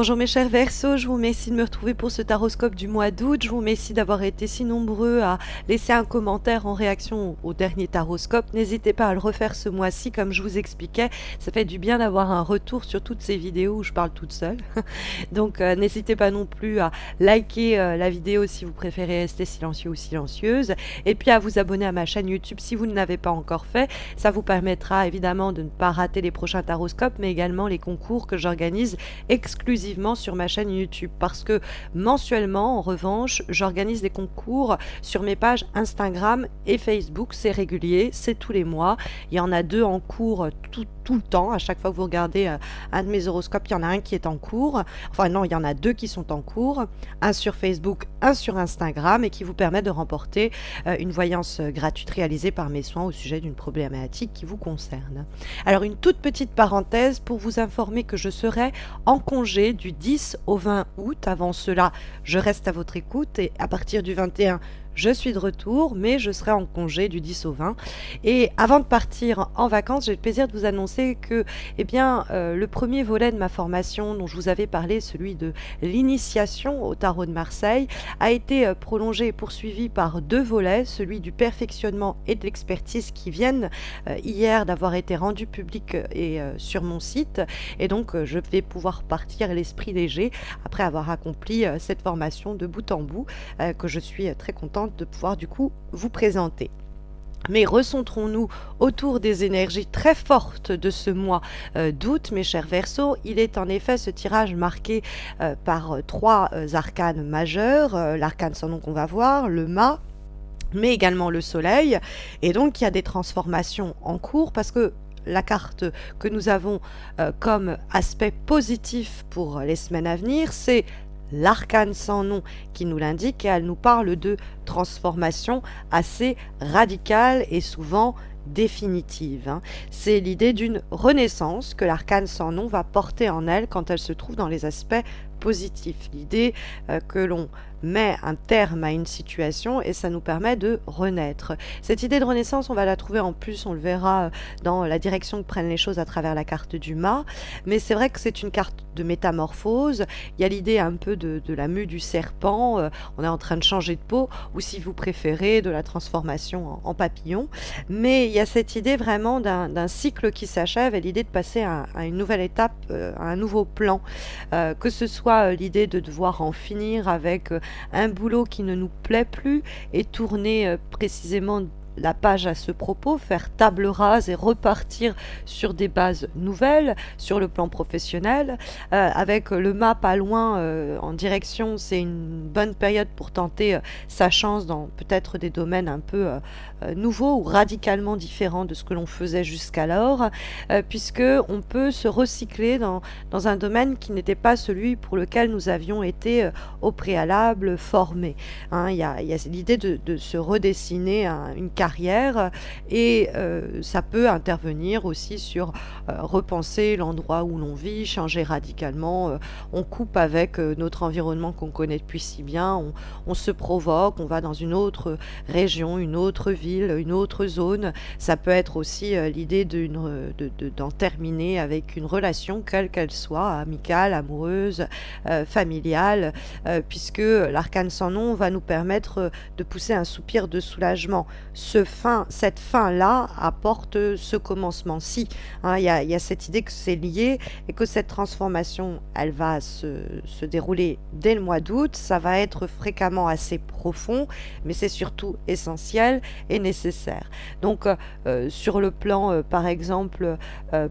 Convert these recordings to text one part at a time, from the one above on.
Bonjour mes chers Verseaux, je vous remercie de me retrouver pour ce taroscope du mois d'août. Je vous remercie d'avoir été si nombreux à laisser un commentaire en réaction au dernier taroscope. N'hésitez pas à le refaire ce mois-ci, comme je vous expliquais. Ça fait du bien d'avoir un retour sur toutes ces vidéos où je parle toute seule. Donc n'hésitez pas non plus à liker la vidéo si vous préférez rester silencieux ou silencieuse. Et puis à vous abonner à ma chaîne YouTube si vous ne l'avez pas encore fait. Ça vous permettra évidemment de ne pas rater les prochains taroscopes, mais également les concours que j'organise exclusivement sur ma chaîne YouTube, parce que mensuellement, en revanche, j'organise des concours sur mes pages Instagram et Facebook. C'est régulier, c'est tous les mois. Il y en a 2 en cours tout le temps. À chaque fois que vous regardez un de mes horoscopes, il y en a un qui est en cours. Enfin non, il y en a 2 qui sont en cours. Un sur Facebook, un sur Instagram, et qui vous permet de remporter une voyance gratuite réalisée par mes soins au sujet d'une problématique qui vous concerne. Alors une toute petite parenthèse pour vous informer que je serai en congé du 10 au 20 août. Avant cela, je reste à votre écoute, et à partir du 21, je suis de retour, mais je serai en congé du 10 au 20. Et avant de partir en vacances, j'ai le plaisir de vous annoncer que le premier volet de ma formation dont je vous avais parlé, celui de l'initiation au tarot de Marseille, a été prolongé et poursuivi par 2 volets, celui du perfectionnement et de l'expertise, qui viennent hier d'avoir été rendus publics sur mon site. Et donc je vais pouvoir partir l'esprit léger après avoir accompli cette formation de bout en bout, que je suis très contente de pouvoir du coup vous présenter. Mais recentrons-nous autour des énergies très fortes de ce mois d'août, mes chers Verseaux. Il est en effet ce tirage marqué par 3 arcanes majeurs, l'arcane sans nom qu'on va voir, le mât, mais également le soleil. Et donc il y a des transformations en cours, parce que la carte que nous avons comme aspect positif pour les semaines à venir, c'est l'arcane sans nom qui nous l'indique, et elle nous parle de transformation assez radicale et souvent définitive. C'est l'idée d'une renaissance que l'arcane sans nom va porter en elle quand elle se trouve dans les aspects positifs. L'idée que l'on met un terme à une situation et ça nous permet de renaître. Cette idée de renaissance, on va la trouver en plus, on le verra dans la direction que prennent les choses à travers la carte du mât, mais c'est vrai que c'est une carte de métamorphose. Il y a l'idée un peu de la mue du serpent, on est en train de changer de peau, ou si vous préférez, de la transformation en papillon, mais il y a cette idée vraiment d'un cycle qui s'achève et l'idée de passer à une nouvelle étape, à un nouveau plan, que ce soit l'idée de devoir en finir avec un boulot qui ne nous plaît plus et tourner précisément la page à ce propos, faire table rase et repartir sur des bases nouvelles sur le plan professionnel. Avec le mât pas loin en direction, c'est une bonne période pour tenter sa chance dans peut-être des domaines un peu nouveaux ou radicalement différents de ce que l'on faisait jusqu'alors, puisque on peut se recycler dans un domaine qui n'était pas celui pour lequel nous avions été au préalable formés. Il y a l'idée de se redessiner une carrière, et ça peut intervenir aussi sur repenser l'endroit où l'on vit, changer radicalement, on coupe avec notre environnement qu'on connaît depuis si bien, on se provoque, on va dans une autre région, une autre ville, une autre zone. Ça peut être aussi l'idée d'en terminer avec une relation, quelle qu'elle soit, amicale, amoureuse, familiale, puisque l'arcane sans nom va nous permettre de pousser un soupir de soulagement. Cette fin-là apporte ce commencement-ci. Il y a cette idée que c'est lié et que cette transformation, elle va se dérouler dès le mois d'août. Ça va être fréquemment assez profond, mais c'est surtout essentiel et nécessaire. Donc, sur le plan, par exemple,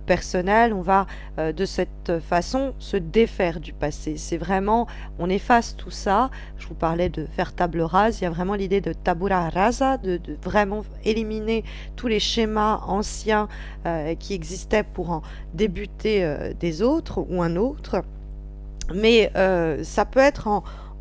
personnel, on va de cette façon se défaire du passé. C'est vraiment, on efface tout ça. Je vous parlais de faire table rase. Il y a vraiment l'idée de tabula rasa, de vraiment éliminer tous les schémas anciens qui existaient pour en débuter des autres ou un autre. Mais ça peut être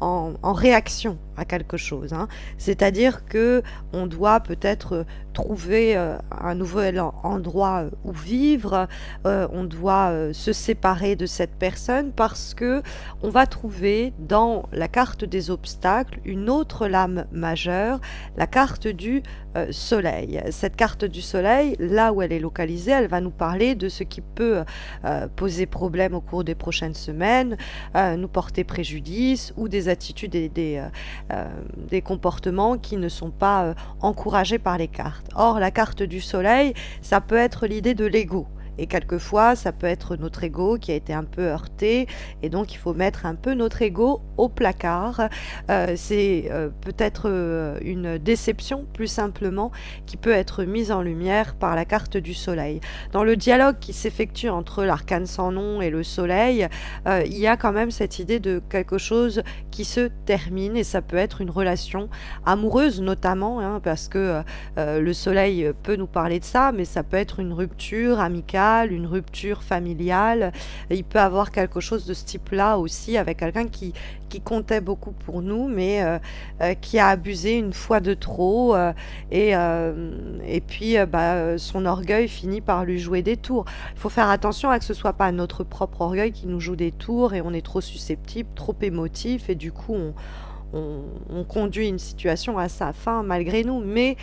en réaction à quelque chose, hein. C'est-à-dire que on doit peut-être trouver un nouvel endroit où vivre, on doit se séparer de cette personne parce que on va trouver dans la carte des obstacles une autre lame majeure, la carte du soleil. Cette carte du soleil, là où elle est localisée, elle va nous parler de ce qui peut poser problème au cours des prochaines semaines, nous porter préjudice ou des attitudes et des comportements qui ne sont pas encouragés par les cartes. Or, la carte du soleil, ça peut être l'idée de l'ego. Et quelquefois, ça peut être notre ego qui a été un peu heurté, et donc il faut mettre un peu notre ego au placard. C'est peut-être une déception, plus simplement, qui peut être mise en lumière par la carte du soleil. Dans le dialogue qui s'effectue entre l'arcane sans nom et le soleil, il y a quand même cette idée de quelque chose qui se termine, et ça peut être une relation amoureuse notamment, hein, parce que le soleil peut nous parler de ça, mais ça peut être une rupture amicale, une rupture familiale. Il peut avoir quelque chose de ce type-là aussi avec quelqu'un qui comptait beaucoup pour nous, mais qui a abusé une fois de trop, et puis son orgueil finit par lui jouer des tours. Il faut faire attention à que ce soit pas notre propre orgueil qui nous joue des tours et on est trop susceptible, trop émotif, et du coup on conduit une situation à sa fin malgré nous. Mais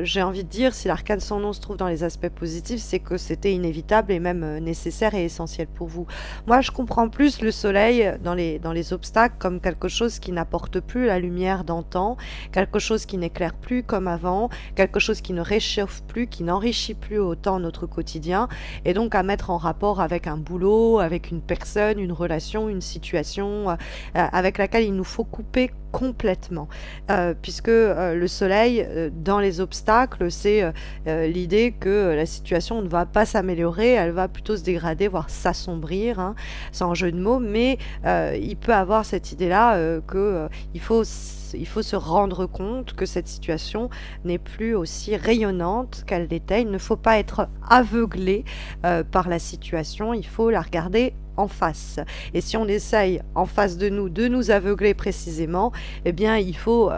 j'ai envie de dire, si l'arcane sans nom se trouve dans les aspects positifs, c'est que c'était inévitable et même nécessaire et essentiel pour vous. Moi, je comprends plus le soleil dans les obstacles comme quelque chose qui n'apporte plus la lumière d'antan, quelque chose qui n'éclaire plus comme avant, quelque chose qui ne réchauffe plus, qui n'enrichit plus autant notre quotidien, et donc à mettre en rapport avec un boulot, avec une personne, une relation, une situation avec laquelle il nous faut couper complètement, puisque le soleil dans les obstacles, c'est l'idée que la situation ne va pas s'améliorer, elle va plutôt se dégrader, voire s'assombrir, hein, sans jeu de mots, mais il peut avoir cette idée-là que il faut se rendre compte que cette situation n'est plus aussi rayonnante qu'elle l'était. Il ne faut pas être aveuglé par la situation, il faut la regarder en face. Et si on essaye en face de nous aveugler précisément, eh bien il faut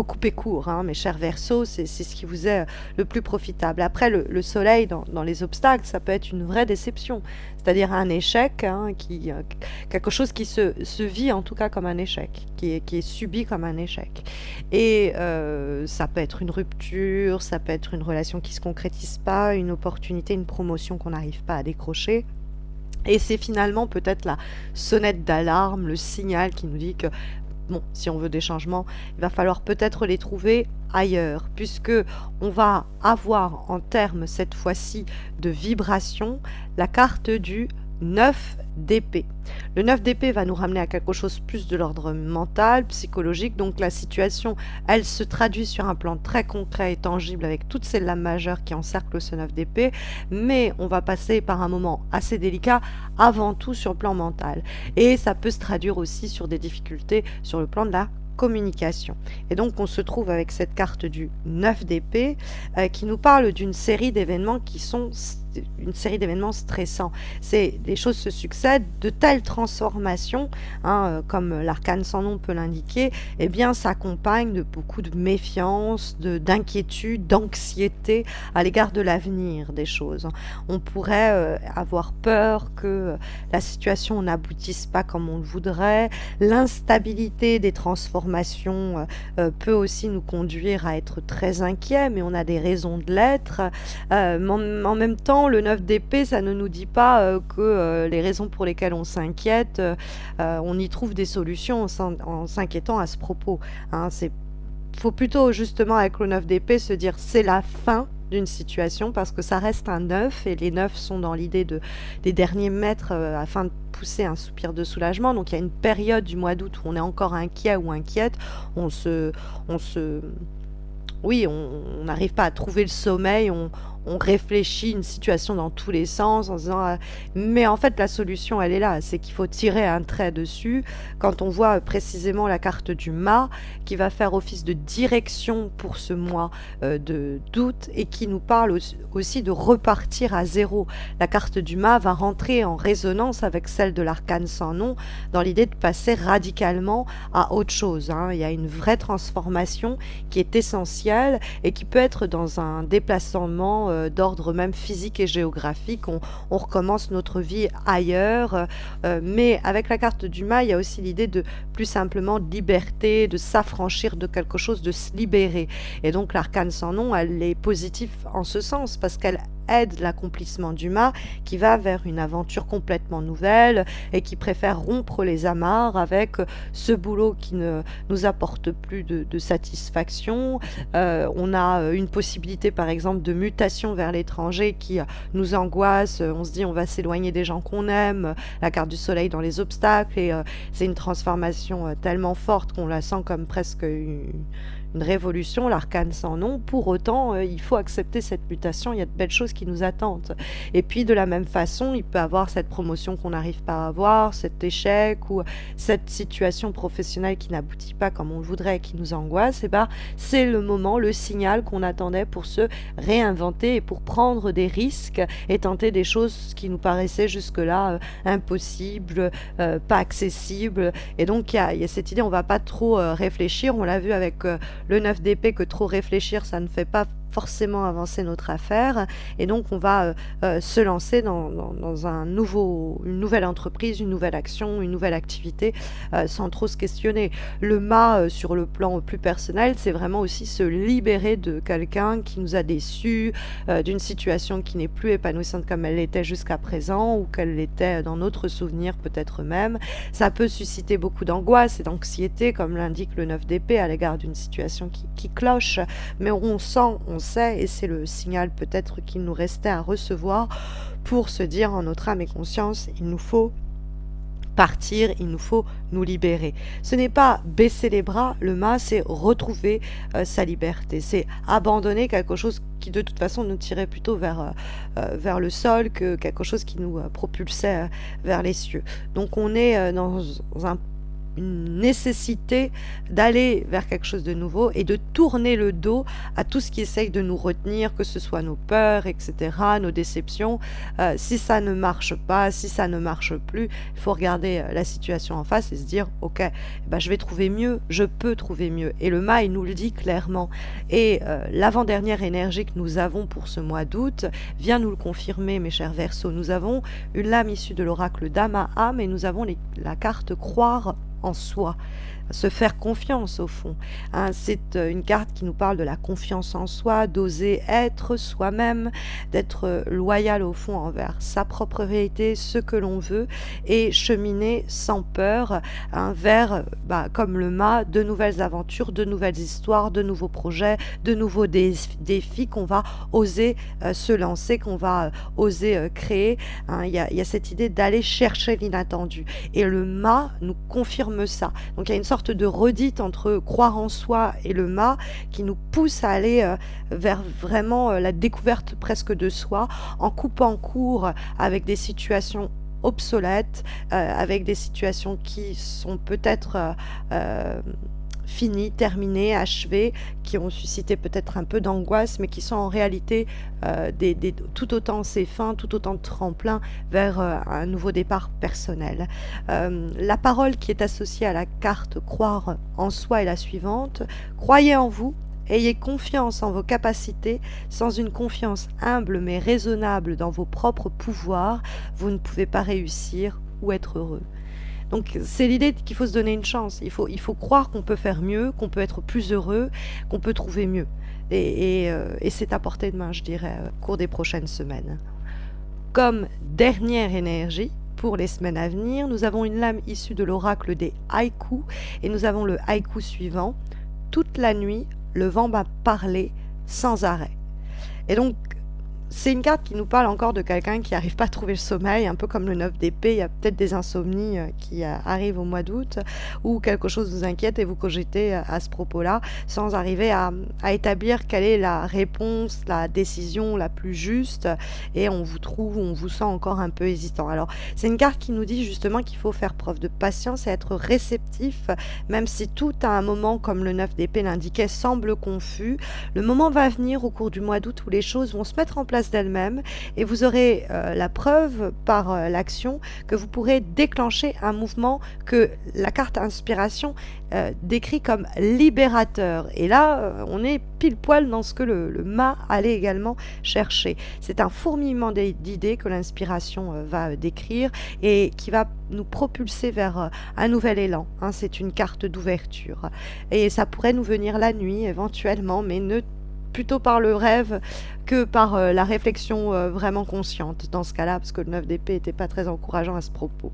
couper court, hein, mes chers Verseaux, c'est ce qui vous est le plus profitable. Après, le soleil dans les obstacles, ça peut être une vraie déception, c'est-à-dire un échec, hein, quelque chose qui se vit en tout cas comme un échec, qui est subi comme un échec. Et ça peut être une rupture, ça peut être une relation qui ne se concrétise pas, une opportunité, une promotion qu'on n'arrive pas à décrocher. Et c'est finalement peut-être la sonnette d'alarme, le signal qui nous dit que, bon, si on veut des changements, il va falloir peut-être les trouver ailleurs, puisque on va avoir en termes cette fois-ci de vibration la carte du 9 d'épée. Le 9 d'épée va nous ramener à quelque chose plus de l'ordre mental, psychologique, donc la situation, elle se traduit sur un plan très concret et tangible avec toutes ces lames majeures qui encerclent ce 9 d'épée, mais on va passer par un moment assez délicat avant tout sur le plan mental. Et ça peut se traduire aussi sur des difficultés sur le plan de la communication. Et donc on se trouve avec cette carte du 9 d'épée qui nous parle d'une série d'événements qui sont une série d'événements stressants. Les choses se succèdent, de telles transformations, hein, comme l'arcane sans nom peut l'indiquer, eh bien s'accompagnent de beaucoup de méfiance, d'inquiétude, d'anxiété à l'égard de l'avenir des choses. On pourrait avoir peur que la situation n'aboutisse pas comme on le voudrait. L'instabilité des transformations peut aussi nous conduire à être très inquiets, mais on a des raisons de l'être. En même temps, le 9 d'épée, ça ne nous dit pas que les raisons pour lesquelles on s'inquiète, on y trouve des solutions en s'inquiétant à ce propos, hein. Faut plutôt justement avec le 9 d'épée se dire c'est la fin d'une situation, parce que ça reste un 9 et les 9 sont dans l'idée des derniers mètres afin de pousser un soupir de soulagement. Donc il y a une période du mois d'août où on est encore inquiet ou inquiète, oui, on n'arrive pas à trouver le sommeil, on réfléchit une situation dans tous les sens en se disant mais en fait la solution elle est là, c'est qu'il faut tirer un trait dessus quand on voit précisément la carte du mât qui va faire office de direction pour ce mois de d'août et qui nous parle aussi de repartir à zéro. La carte du mât va rentrer en résonance avec celle de l'arcane sans nom dans l'idée de passer radicalement à autre chose, hein. Il y a une vraie transformation qui est essentielle et qui peut être dans un déplacement d'ordre même physique et géographique. On recommence notre vie ailleurs, mais avec la carte du mât, il y a aussi l'idée de plus simplement de liberté, de s'affranchir de quelque chose, de se libérer. Et donc l'arcane sans nom, elle est positive en ce sens parce qu'elle aide l'accomplissement du mât qui va vers une aventure complètement nouvelle et qui préfère rompre les amarres avec ce boulot qui ne nous apporte plus de satisfaction. On a une possibilité par exemple de mutation vers l'étranger qui nous angoisse, on se dit on va s'éloigner des gens qu'on aime, la carte du soleil dans les obstacles et c'est une transformation tellement forte qu'on la sent comme presque une révolution, l'arcane sans nom. Pour autant, il faut accepter cette mutation, il y a de belles choses qui nous attendent. Et puis de la même façon, il peut avoir cette promotion qu'on n'arrive pas à avoir, cet échec ou cette situation professionnelle qui n'aboutit pas comme on le voudrait, qui nous angoisse. Et ben, c'est le moment, le signal qu'on attendait pour se réinventer et pour prendre des risques et tenter des choses qui nous paraissaient jusque-là impossibles, pas accessibles. Et donc il y a cette idée, on va pas trop réfléchir. On l'a vu avec le 9 d'épée que trop réfléchir, ça ne fait pas forcément avancer notre affaire et donc on va se lancer dans une nouvelle entreprise, une nouvelle action, une nouvelle activité sans trop se questionner. Le mât sur le plan plus personnel, c'est vraiment aussi se libérer de quelqu'un qui nous a déçus, d'une situation qui n'est plus épanouissante comme elle l'était jusqu'à présent ou qu'elle l'était dans notre souvenir peut-être même. Ça peut susciter beaucoup d'angoisse et d'anxiété comme l'indique le 9 d'épée à l'égard d'une situation qui cloche, mais on sait, et c'est le signal peut-être qu'il nous restait à recevoir pour se dire en notre âme et conscience, il nous faut partir, il nous faut nous libérer. Ce n'est pas baisser les bras, le mât, c'est retrouver sa liberté, c'est abandonner quelque chose qui de toute façon nous tirait plutôt vers le sol que quelque chose qui nous propulsait vers les cieux. Donc on est dans une nécessité d'aller vers quelque chose de nouveau et de tourner le dos à tout ce qui essaye de nous retenir, que ce soit nos peurs, etc., nos déceptions. Si ça ne marche pas, si ça ne marche plus, il faut regarder la situation en face et se dire « Ok, je vais trouver mieux, je peux trouver mieux ». Et le mât, il nous le dit clairement. Et l'avant-dernière énergie que nous avons pour ce mois d'août vient nous le confirmer, mes chers Verseaux. Nous avons une lame issue de l'oracle d'Ama-Am et nous avons la carte croire en soi, se faire confiance au fond, hein. C'est une carte qui nous parle de la confiance en soi, d'oser être soi-même, d'être loyal au fond envers sa propre vérité, ce que l'on veut et cheminer sans peur, hein, vers, comme le mât, de nouvelles aventures, de nouvelles histoires, de nouveaux projets, de nouveaux défis qu'on va oser se lancer, qu'on va oser créer, hein. Il y a cette idée d'aller chercher l'inattendu et le mât nous confirme ça. Donc il y a une sorte de redite entre croire en soi et le mât qui nous pousse à aller vers vraiment la découverte presque de soi en coupant court avec des situations obsolètes, avec des situations qui sont peut-être finies, terminées, achevées, qui ont suscité peut-être un peu d'angoisse, mais qui sont en réalité tout autant ces fins, tout autant de tremplins vers un nouveau départ personnel. La parole qui est associée à la carte croire en soi est la suivante: croyez en vous. Ayez confiance en vos capacités. Sans une confiance humble mais raisonnable dans vos propres pouvoirs, vous ne pouvez pas réussir ou être heureux. Donc c'est l'idée qu'il faut se donner une chance, il faut croire qu'on peut faire mieux, qu'on peut être plus heureux, qu'on peut trouver mieux. Et c'est à portée de main, je dirais, au cours des prochaines semaines. Comme dernière énergie, pour les semaines à venir, nous avons une lame issue de l'oracle des haïkus, et nous avons le haïku suivant: toute la nuit, le vent va parler sans arrêt. Et donc, c'est une carte qui nous parle encore de quelqu'un qui n'arrive pas à trouver le sommeil, un peu comme le 9 d'épée. Il y a peut-être des insomnies qui arrivent au mois d'août, ou quelque chose vous inquiète et vous cogitez à ce propos-là, sans arriver à établir quelle est la réponse, la décision la plus juste, et on vous sent encore un peu hésitant. Alors, c'est une carte qui nous dit justement qu'il faut faire preuve de patience et être réceptif, même si tout à un moment, comme le 9 d'épée l'indiquait, semble confus. Le moment va venir au cours du mois d'août où les choses vont se mettre en place d'elles-mêmes et vous aurez la preuve par l'action que vous pourrez déclencher un mouvement que la carte inspiration décrit comme libérateur. Et là, on est pile poil dans ce que le mât allait également chercher. C'est un fourmillement d'idées que l'inspiration va décrire et qui va nous propulser vers un nouvel élan. Hein. C'est une carte d'ouverture. Et ça pourrait nous venir la nuit éventuellement, mais ne plutôt par le rêve que par la réflexion vraiment consciente dans ce cas-là, parce que le 9 d'épée n'était pas très encourageant à ce propos.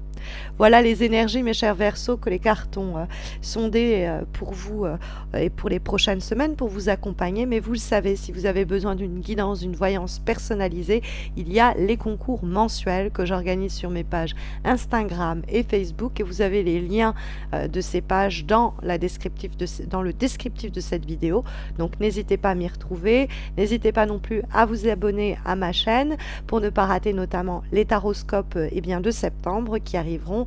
Voilà les énergies, mes chers Verseaux, que les cartes ont sondées pour vous et pour les prochaines semaines pour vous accompagner. Mais vous le savez, si vous avez besoin d'une guidance, d'une voyance personnalisée, il y a les concours mensuels que j'organise sur mes pages Instagram et Facebook, et vous avez les liens de ces pages dans le descriptif de cette vidéo. Donc n'hésitez pas à m'y retrouver, n'hésitez pas non plus à vous abonner à ma chaîne pour ne pas rater notamment les taroscopes de septembre qui arriveront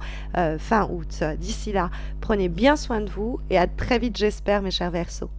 fin août. D'ici là, prenez bien soin de vous et à très vite j'espère, mes chers Verseaux.